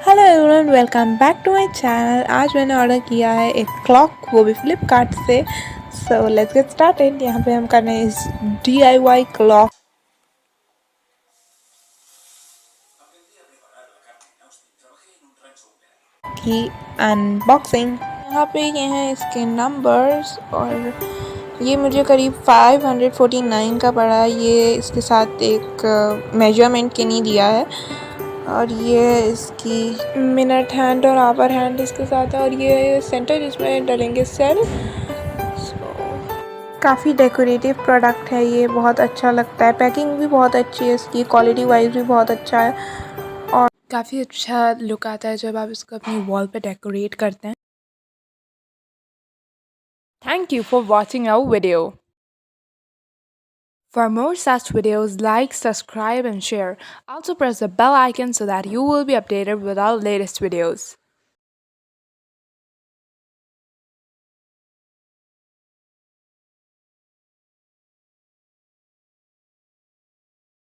Hello everyone, welcome back to my channel. आज मैंने order किया है एक क्लॉक, वो भी फ्लिपकार्ट से। So let's get started. यहाँ पे हम कर रहे हैं इस DIY क्लॉक की अनबॉक्सिंग। यहाँ पे ये हैं इसके नंबर्स और ये मुझे करीब 549 का पड़ा। ये इसके साथ एक मेजरमेंट के नहीं दिया है और ये इसकी मिनट हैंड और आवर हैंड इसके साथ है और ये सेंटर जिसमें डलेंगे सेल। काफ़ी डेकोरेटिव प्रोडक्ट है ये, बहुत अच्छा लगता है। पैकिंग भी बहुत अच्छी है इसकी, क्वालिटी वाइज भी बहुत अच्छा है और काफ़ी अच्छा लुक आता है जब आप इसको अपनी वॉल पे डेकोरेट करते हैं। Thank you for watching our video. For more such videos, like, subscribe and share. Also press the bell icon so that you will be updated with our latest videos.